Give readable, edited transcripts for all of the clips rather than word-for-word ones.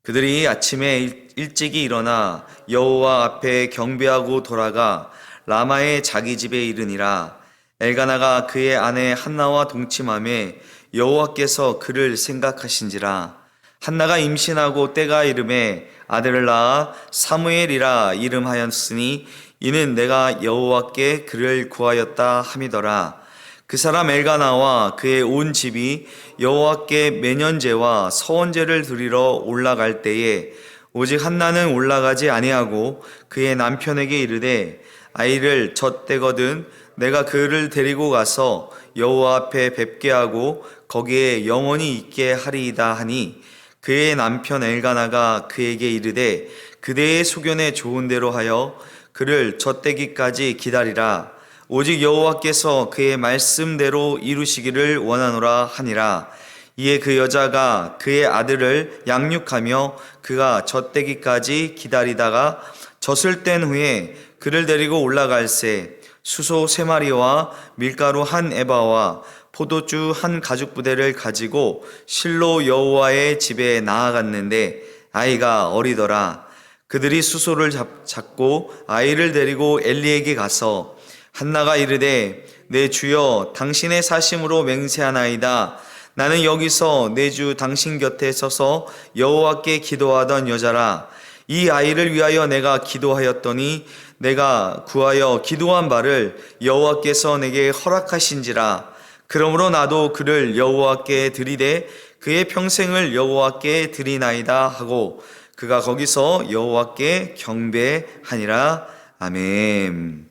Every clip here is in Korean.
그들이 아침에 일찍이 일어나 여호와 앞에 경배하고 돌아가 라마의 자기 집에 이르니라. 엘가나가 그의 아내 한나와 동침하매 여호와께서 그를 생각하신지라. 한나가 임신하고 때가 이름에 아들을 낳아 사무엘이라 이름하였으니 이는 내가 여호와께 그를 구하였다 함이더라. 그 사람 엘가나와 그의 온 집이 여호와께 매년제와 서원제를 드리러 올라갈 때에 오직 한나는 올라가지 아니하고 그의 남편에게 이르되 아이를 젖대거든 내가 그를 데리고 가서 여호와 앞에 뵙게 하고 거기에 영원히 있게 하리이다 하니 그의 남편 엘가나가 그에게 이르되 그대의 소견에 좋은 대로 하여 그를 젖대기까지 기다리라. 오직 여호와께서 그의 말씀대로 이루시기를 원하노라 하니라. 이에 그 여자가 그의 아들을 양육하며 그가 젖대기까지 기다리다가 젖을 뗀 후에 그를 데리고 올라갈새 수소 3마리와 밀가루 1에바와 포도주 1가죽부대를 가지고 실로 여호와의 집에 나아갔는데 아이가 어리더라. 그들이 수소를 잡고 아이를 데리고 엘리에게 가서 한나가 이르되 내 주여 당신의 사심으로 맹세하나이다. 나는 여기서 내 주 당신 곁에 서서 여호와께 기도하던 여자라. 이 아이를 위하여 내가 기도하였더니 내가 구하여 기도한 바를 여호와께서 내게 허락하신지라. 그러므로 나도 그를 여호와께 드리되 그의 평생을 여호와께 드리나이다 하고 그가 거기서 여호와께 경배하니라. 아멘.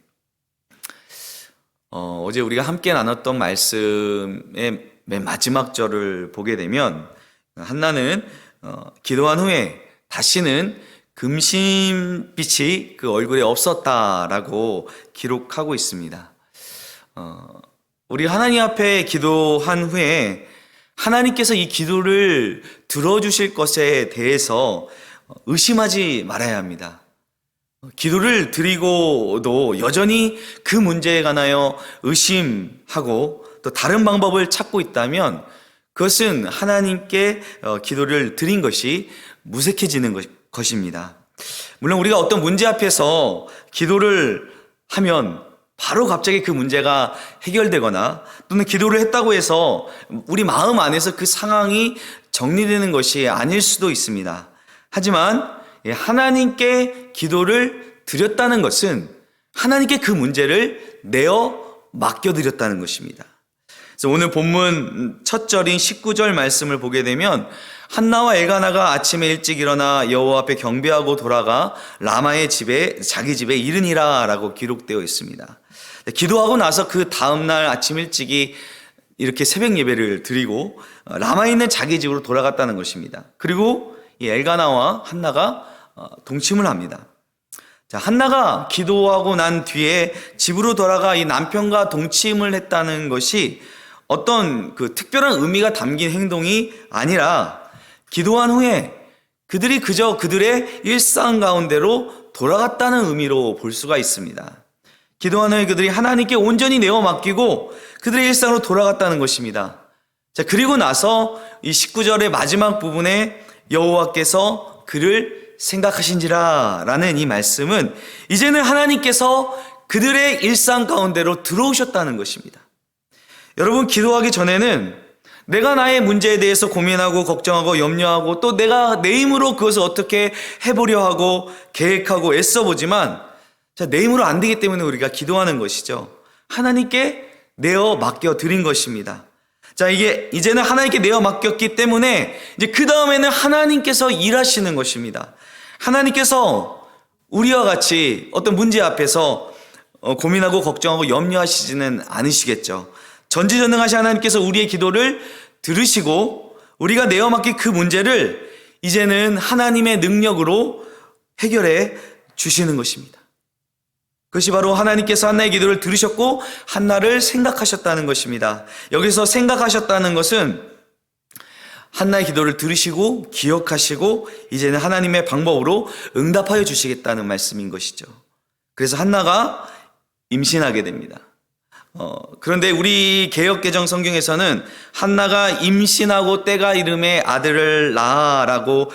어제 우리가 함께 나눴던 말씀의 맨 마지막 절을 보게 되면 한나는 기도한 후에 다시는 금신빛이 그 얼굴에 없었다라고 기록하고 있습니다. 우리 하나님 앞에 기도한 후에 하나님께서 이 기도를 들어주실 것에 대해서 의심하지 말아야 합니다. 기도를 드리고도 여전히 그 문제에 관하여 의심하고 또 다른 방법을 찾고 있다면 그것은 하나님께 기도를 드린 것이 무색해지는 것입니다. 물론 우리가 어떤 문제 앞에서 기도를 하면 바로 갑자기 그 문제가 해결되거나 또는 기도를 했다고 해서 우리 마음 안에서 그 상황이 정리되는 것이 아닐 수도 있습니다. 하지만 하나님께 기도를 드렸다는 것은 하나님께 그 문제를 내어 맡겨드렸다는 것입니다. 그래서 오늘 본문 첫 절인 19절 말씀을 보게 되면 한나와 엘가나가 아침에 일찍 일어나 여호와 앞에 경배하고 돌아가 라마의 집에 자기 집에 이르니라 라고 기록되어 있습니다. 기도하고 나서 그 다음날 아침 일찍이 이렇게 새벽 예배를 드리고 라마에 있는 자기 집으로 돌아갔다는 것입니다. 그리고 이 엘가나와 한나가 동침을 합니다. 자, 한나가 기도하고 난 뒤에 집으로 돌아가 이 남편과 동침을 했다는 것이 어떤 그 특별한 의미가 담긴 행동이 아니라 기도한 후에 그들이 그저 그들의 일상 가운데로 돌아갔다는 의미로 볼 수가 있습니다. 기도한 후에 그들이 하나님께 온전히 내어 맡기고 그들의 일상으로 돌아갔다는 것입니다. 자, 그리고 나서 이 19절의 마지막 부분에 여호와께서 그를 생각하신지라 라는 이 말씀은 이제는 하나님께서 그들의 일상 가운데로 들어오셨다는 것입니다. 여러분, 기도하기 전에는 내가 나의 문제에 대해서 고민하고 걱정하고 염려하고 또 내가 내 힘으로 그것을 어떻게 해보려 하고 계획하고 애써보지만 자, 내 힘으로 안 되기 때문에 우리가 기도하는 것이죠. 하나님께 내어 맡겨드린 것입니다. 자, 이게 이제는 하나님께 내어 맡겼기 때문에 이제 그 다음에는 하나님께서 일하시는 것입니다. 하나님께서 우리와 같이 어떤 문제 앞에서 고민하고 걱정하고 염려하시지는 않으시겠죠. 전지전능하신 하나님께서 우리의 기도를 들으시고 우리가 내어 맡긴 그 문제를 이제는 하나님의 능력으로 해결해 주시는 것입니다. 그것이 바로 하나님께서 한나의 기도를 들으셨고 한나를 생각하셨다는 것입니다. 여기서 생각하셨다는 것은 한나의 기도를 들으시고 기억하시고 이제는 하나님의 방법으로 응답하여 주시겠다는 말씀인 것이죠. 그래서 한나가 임신하게 됩니다. 그런데 우리 개역개정 성경에서는 한나가 임신하고 때가 이름에 아들을 낳아라고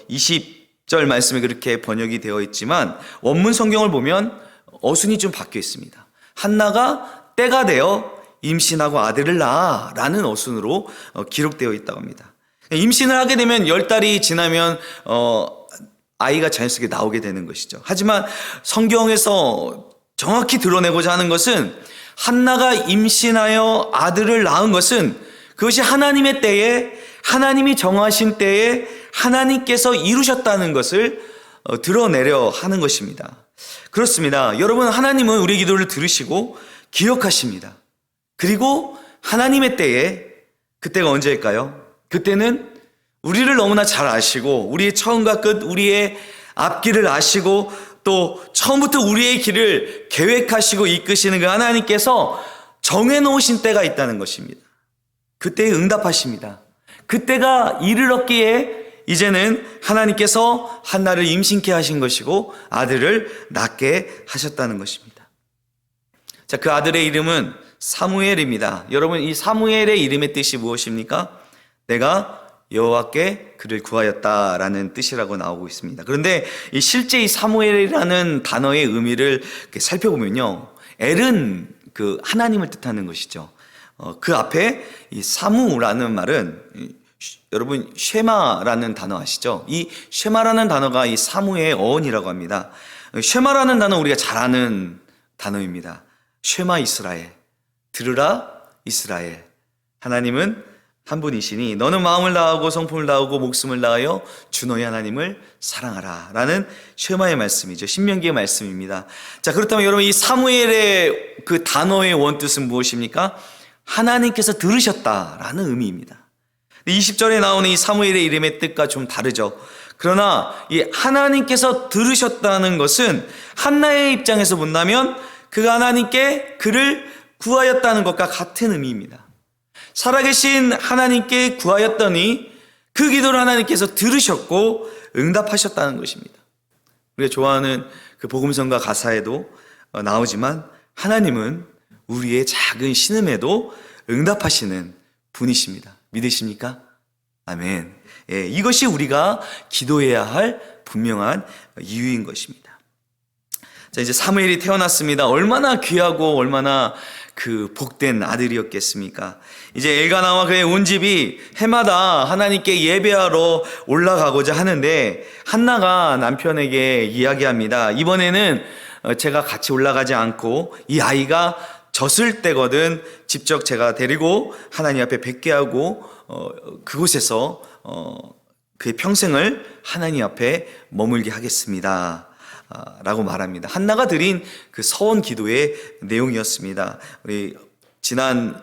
20절 말씀에 그렇게 번역이 되어 있지만 원문 성경을 보면 어순이 좀 바뀌어 있습니다. 한나가 때가 되어 임신하고 아들을 낳아라는 어순으로 기록되어 있다고 합니다. 임신을 하게 되면 10달이 지나면 아이가 자연스럽게 나오게 되는 것이죠. 하지만 성경에서 정확히 드러내고자 하는 것은 한나가 임신하여 아들을 낳은 것은 그것이 하나님의 때에, 하나님이 정하신 때에 하나님께서 이루셨다는 것을 드러내려 하는 것입니다. 그렇습니다. 여러분, 하나님은 우리 기도를 들으시고 기억하십니다. 그리고 하나님의 때에, 그때가 언제일까요? 그때는 우리를 너무나 잘 아시고 우리의 처음과 끝, 우리의 앞길을 아시고 또 처음부터 우리의 길을 계획하시고 이끄시는 그 하나님께서 정해놓으신 때가 있다는 것입니다. 그때에 응답하십니다. 그때가 이르렀기에 이제는 하나님께서 한나를 임신케 하신 것이고 아들을 낳게 하셨다는 것입니다. 자, 그 아들의 이름은 사무엘입니다. 여러분, 이 사무엘의 이름의 뜻이 무엇입니까? 내가 여호와께 그를 구하였다라는 뜻이라고 나오고 있습니다. 그런데 실제 이 사무엘이라는 단어의 의미를 살펴보면요, 엘은 그 하나님을 뜻하는 것이죠. 그 앞에 이 사무라는 말은 여러분 쉐마라는 단어 아시죠? 이 쉐마라는 단어가 이 사무의 어원이라고 합니다. 쉐마라는 단어 우리가 잘 아는 단어입니다. 쉐마 이스라엘, 들으라 이스라엘. 하나님은 한 분이시니 너는 마음을 다하고 성품을 다하고 목숨을 다하여 주 너희 하나님을 사랑하라 라는 쉐마의 말씀이죠. 신명기의 말씀입니다. 자, 그렇다면 여러분, 이 사무엘의 그 단어의 원뜻은 무엇입니까? 하나님께서 들으셨다라는 의미입니다. 20절에 나오는 이 사무엘의 이름의 뜻과 좀 다르죠. 그러나 이 하나님께서 들으셨다는 것은 한나의 입장에서 본다면 그가 하나님께 그를 구하였다는 것과 같은 의미입니다. 살아계신 하나님께 구하였더니 그 기도를 하나님께서 들으셨고 응답하셨다는 것입니다. 우리가 좋아하는 그 복음성가 가사에도 나오지만 하나님은 우리의 작은 신음에도 응답하시는 분이십니다. 믿으십니까? 아멘. 예, 이것이 우리가 기도해야 할 분명한 이유인 것입니다. 자, 이제 사무엘이 태어났습니다. 얼마나 귀하고 얼마나 그 복된 아들이었겠습니까? 이제 엘가나와 그의 온 집이 해마다 하나님께 예배하러 올라가고자 하는데 한나가 남편에게 이야기합니다. 이번에는 제가 같이 올라가지 않고 이 아이가 젖을 때거든 직접 제가 데리고 하나님 앞에 뵙게 하고 그곳에서 그의 평생을 하나님 앞에 머물게 하겠습니다 라고 말합니다. 한나가 드린 그 서원 기도의 내용이었습니다. 우리 지난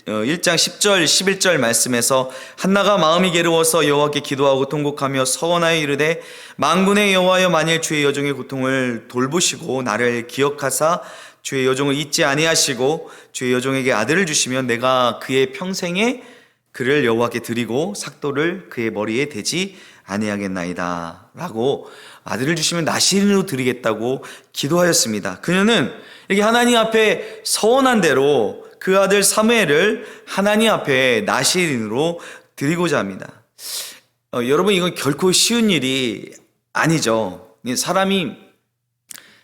1장 10절 11절 말씀에서 한나가 마음이 괴로워서 여호와께 기도하고 통곡하며 서원하여 이르되 만군의 여호와여, 만일 주의 여종의 고통을 돌보시고 나를 기억하사 주의 여종을 잊지 아니하시고 주의 여종에게 아들을 주시면 내가 그의 평생에 그를 여호와께 드리고 삭도를 그의 머리에 대지 아니하겠나이다 라고 아들을 주시면 나시린으로 드리겠다고 기도하였습니다. 그녀는 이렇게 하나님 앞에 서원한 대로 그 아들 사무엘을 하나님 앞에 나시린으로 드리고자 합니다. 여러분, 이건 결코 쉬운 일이 아니죠. 사람이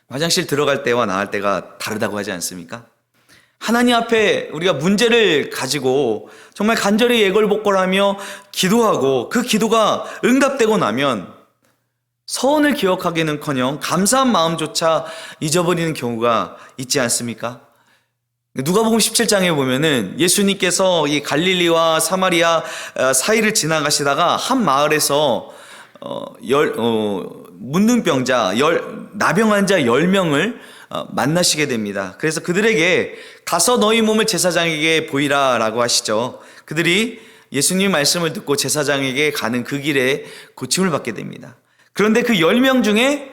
화장실 들어갈 때와 나갈 때가 다르다고 하지 않습니까? 하나님 앞에 우리가 문제를 가지고 정말 간절히 예걸복걸하며 기도하고 그 기도가 응답되고 나면 서원을 기억하기는커녕 감사한 마음조차 잊어버리는 경우가 있지 않습니까? 누가복음 17장에 보면은 예수님께서 이 갈릴리와 사마리아 사이를 지나가시다가 한 마을에서 문둥병자, 나병 환자 10명을 만나시게 됩니다. 그래서 그들에게 가서 너희 몸을 제사장에게 보이라 라고 하시죠. 그들이 예수님 말씀을 듣고 제사장에게 가는 그 길에 고침을 받게 됩니다. 그런데 그 10명 중에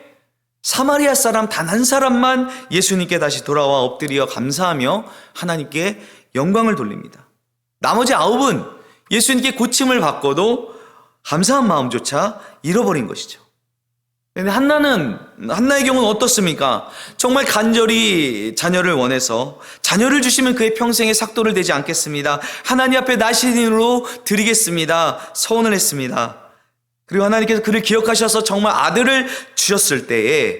사마리아 사람 단 한 사람만 예수님께 다시 돌아와 엎드려 감사하며 하나님께 영광을 돌립니다. 나머지 9은 예수님께 고침을 받고도 감사한 마음조차 잃어버린 것이죠. 근데 한나의 경우는 어떻습니까? 정말 간절히 자녀를 원해서 자녀를 주시면 그의 평생의 삭도를 대지 않겠습니다. 하나님 앞에 나신인으로 드리겠습니다. 서원을 했습니다. 그리고 하나님께서 그를 기억하셔서 정말 아들을 주셨을 때에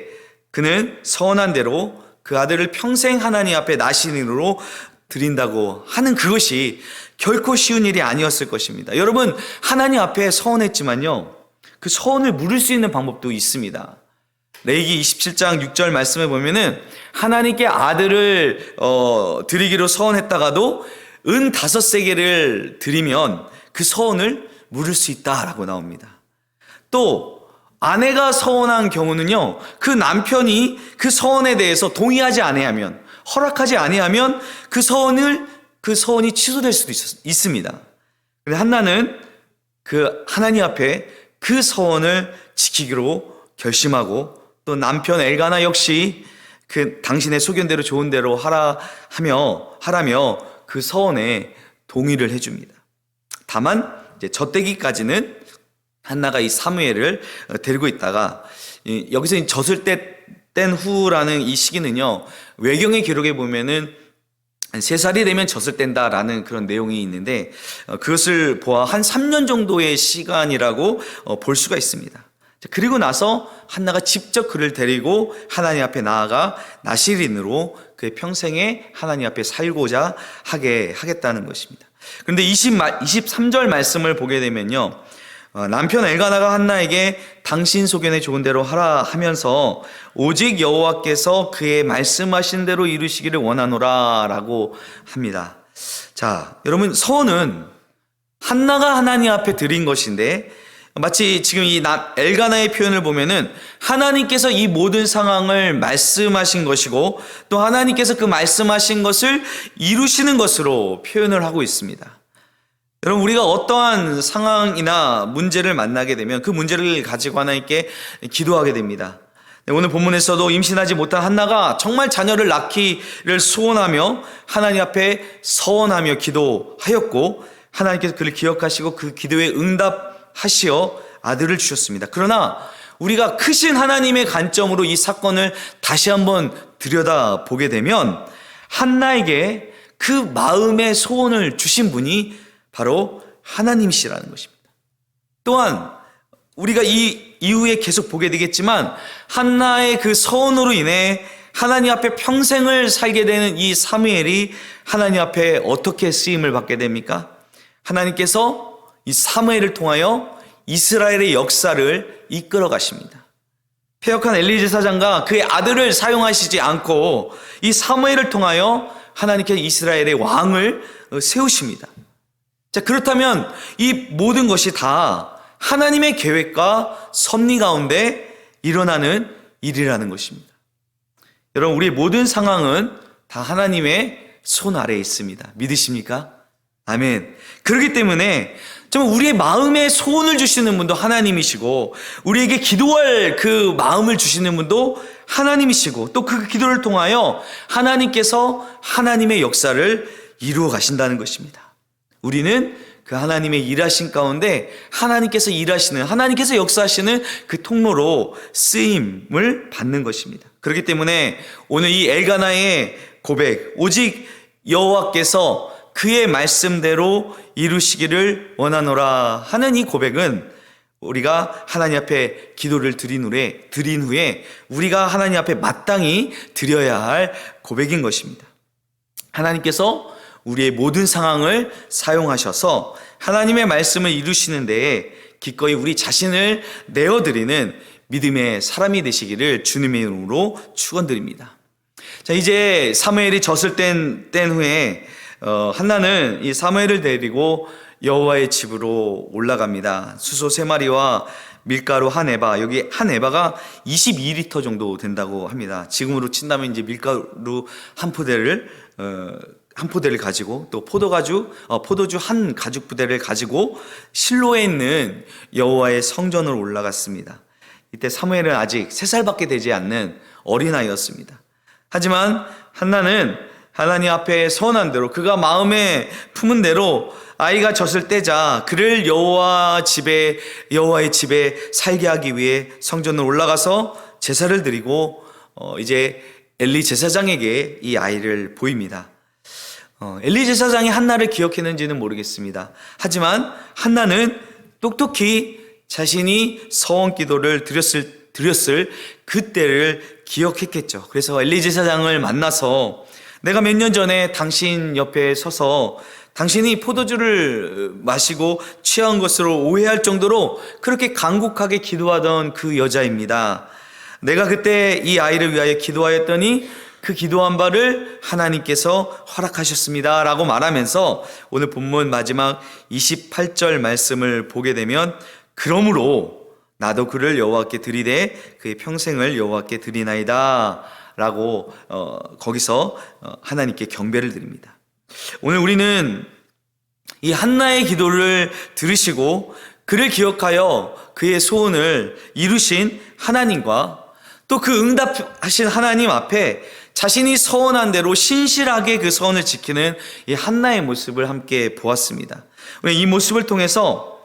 그는 서원한 대로 그 아들을 평생 하나님 앞에 나신인으로 드린다고 하는 그것이 결코 쉬운 일이 아니었을 것입니다. 여러분, 하나님 앞에 서원했지만요, 그 서원을 물을 수 있는 방법도 있습니다. 레위기 27장 6절 말씀에 보면은 하나님께 아들을 드리기로 서원했다가도 은 5세겔을 드리면 그 서원을 물을 수 있다라고 나옵니다. 또 아내가 서원한 경우는요, 그 남편이 그 서원에 대해서 동의하지 아니하면, 허락하지 아니하면 그 서원이 취소될 수도 있습니다. 근데 한나는 그 하나님 앞에 그 서원을 지키기로 결심하고, 또 남편 엘가나 역시 그 당신의 소견대로 좋은 대로 하라며 그 서원에 동의를 해줍니다. 다만 이제 젖대기까지는 한나가 이 사무엘을 데리고 있다가, 여기서 이 젖을 뗀 후라는 이 시기는요, 외경의 기록에 보면은 3살이 되면 젖을 뗀다라는 그런 내용이 있는데, 그것을 보아 한 3년 정도의 시간이라고 볼 수가 있습니다. 그리고 나서 한나가 직접 그를 데리고 하나님 앞에 나아가 나실인으로 그의 평생에 하나님 앞에 살고자 하겠다는 것입니다. 그런데 23절 말씀을 보게 되면요, 남편 엘가나가 한나에게 당신 소견에 좋은 대로 하라 하면서 오직 여호와께서 그의 말씀하신 대로 이루시기를 원하노라 라고 합니다. 자, 여러분, 서원은 한나가 하나님 앞에 드린 것인데, 마치 지금 이 엘가나의 표현을 보면은 하나님께서 이 모든 상황을 말씀하신 것이고, 또 하나님께서 그 말씀하신 것을 이루시는 것으로 표현을 하고 있습니다. 여러분, 우리가 어떠한 상황이나 문제를 만나게 되면 그 문제를 가지고 하나님께 기도하게 됩니다. 오늘 본문에서도 임신하지 못한 한나가 정말 자녀를 낳기를 소원하며 하나님 앞에 서원하며 기도하였고, 하나님께서 그를 기억하시고 그 기도에 응답하시어 아들을 주셨습니다. 그러나 우리가 크신 하나님의 관점으로 이 사건을 다시 한번 들여다보게 되면 한나에게 그 마음의 소원을 주신 분이 바로 하나님이시라는 것입니다. 또한 우리가 이 이후에 계속 보게 되겠지만, 한나의 그 서원으로 인해 하나님 앞에 평생을 살게 되는 이 사무엘이 하나님 앞에 어떻게 쓰임을 받게 됩니까? 하나님께서 이 사무엘을 통하여 이스라엘의 역사를 이끌어 가십니다. 패역한 엘리 제사장과 그의 아들을 사용하시지 않고 이 사무엘을 통하여 하나님께서 이스라엘의 왕을 세우십니다. 자, 그렇다면 이 모든 것이 다 하나님의 계획과 섭리 가운데 일어나는 일이라는 것입니다. 여러분, 우리의 모든 상황은 다 하나님의 손 아래에 있습니다. 믿으십니까? 아멘. 그렇기 때문에 정말 우리의 마음에 소원을 주시는 분도 하나님이시고, 우리에게 기도할 그 마음을 주시는 분도 하나님이시고, 또 그 기도를 통하여 하나님께서 하나님의 역사를 이루어 가신다는 것입니다. 우리는 그 하나님의 일하신 가운데 하나님께서 역사하시는 그 통로로 쓰임을 받는 것입니다. 그렇기 때문에 오늘 이 엘가나의 고백, 오직 여호와께서 그의 말씀대로 이루시기를 원하노라 하는 이 고백은, 우리가 하나님 앞에 기도를 드린 후에 우리가 하나님 앞에 마땅히 드려야 할 고백인 것입니다. 하나님께서 우리의 모든 상황을 사용하셔서 하나님의 말씀을 이루시는 데에 기꺼이 우리 자신을 내어드리는 믿음의 사람이 되시기를 주님의 이름으로 축원드립니다. 자, 이제 사무엘이 젖을 뗀 후에 한나는 이 사무엘을 데리고 여호와의 집으로 올라갑니다. 수소 3마리와 밀가루 1에바, 여기 1에바가 22리터 정도 된다고 합니다. 지금으로 친다면 이제 밀가루 한 포대를 가지고, 또 포도주 한 가죽 부대를 가지고 실로에 있는 여호와의 성전으로 올라갔습니다. 이때 사무엘은 아직 3살밖에 되지 않는 어린아이였습니다. 하지만 한나는 하나님 앞에 서원한 대로 그가 마음에 품은 대로 아이가 젖을 떼자 그를 여호와의 집에 살게 하기 위해 성전으로 올라가서 제사를 드리고 이제 엘리 제사장에게 이 아이를 보입니다. 엘리 제사장이 한나를 기억했는지는 모르겠습니다. 하지만 한나는 똑똑히 자신이 서원 기도를 드렸을 그때를 기억했겠죠. 그래서 엘리 제사장을 만나서 내가 몇 년 전에 당신 옆에 서서 당신이 포도주를 마시고 취한 것으로 오해할 정도로 그렇게 간곡하게 기도하던 그 여자입니다. 내가 그때 이 아이를 위하여 기도하였더니 그 기도한 바를 하나님께서 허락하셨습니다 라고 말하면서 오늘 본문 마지막 28절 말씀을 보게 되면 그러므로 나도 그를 여호와께 드리되 그의 평생을 여호와께 드리나이다 라고 거기서 하나님께 경배를 드립니다. 오늘 우리는 이 한나의 기도를 들으시고 그를 기억하여 그의 소원을 이루신 하나님과 또 그 응답하신 하나님 앞에 자신이 서원한 대로 신실하게 그 서원을 지키는 이 한나의 모습을 함께 보았습니다. 이 모습을 통해서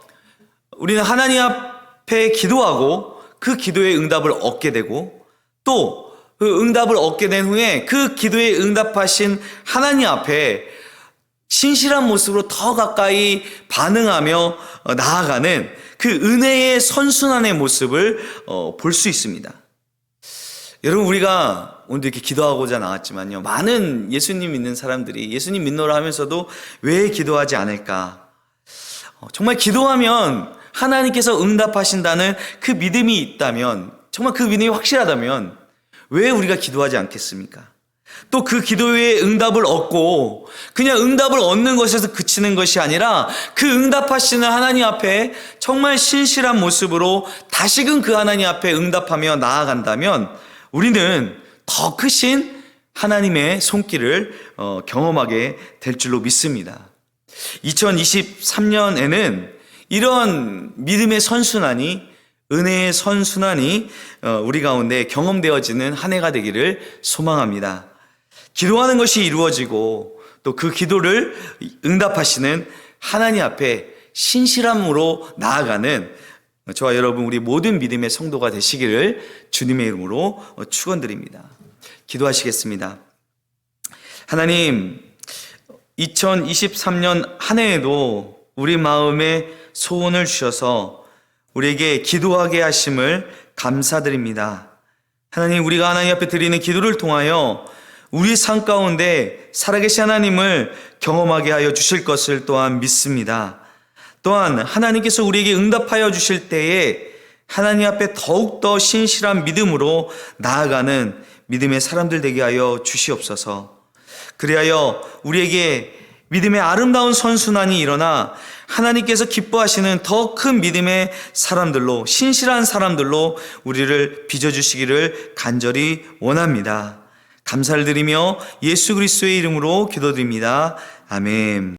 우리는 하나님 앞에 기도하고 그 기도의 응답을 얻게 되고 또 그 응답을 얻게 된 후에 그 기도에 응답하신 하나님 앞에 신실한 모습으로 더 가까이 반응하며 나아가는 그 은혜의 선순환의 모습을 볼 수 있습니다. 여러분, 우리가 오늘도 이렇게 기도하고자 나왔지만요, 많은 예수님 믿는 사람들이 예수님 믿노라 하면서도 왜 기도하지 않을까? 정말 기도하면 하나님께서 응답하신다는 그 믿음이 있다면, 정말 그 믿음이 확실하다면 왜 우리가 기도하지 않겠습니까? 또 그 기도의 응답을 얻고 그냥 응답을 얻는 것에서 그치는 것이 아니라 그 응답하시는 하나님 앞에 정말 신실한 모습으로 다시금 그 하나님 앞에 응답하며 나아간다면 우리는 더 크신 하나님의 손길을 경험하게 될 줄로 믿습니다. 2023년에는 이런 믿음의 선순환이, 은혜의 선순환이 우리 가운데 경험되어지는 한 해가 되기를 소망합니다. 기도하는 것이 이루어지고 또 그 기도를 응답하시는 하나님 앞에 신실함으로 나아가는 저와 여러분, 우리 모든 믿음의 성도가 되시기를 주님의 이름으로 축원드립니다. 기도하시겠습니다. 하나님, 2023년 한 해에도 우리 마음에 소원을 주셔서 우리에게 기도하게 하심을 감사드립니다. 하나님, 우리가 하나님 앞에 드리는 기도를 통하여 우리 삶 가운데 살아계신 하나님을 경험하게 하여 주실 것을 또한 믿습니다. 또한 하나님께서 우리에게 응답하여 주실 때에 하나님 앞에 더욱더 신실한 믿음으로 나아가는 믿음의 사람들 되게 하여 주시옵소서. 그리하여 우리에게 믿음의 아름다운 선순환이 일어나 하나님께서 기뻐하시는 더 큰 믿음의 사람들로, 신실한 사람들로 우리를 빚어주시기를 간절히 원합니다. 감사를 드리며 예수 그리스도의 이름으로 기도드립니다. 아멘.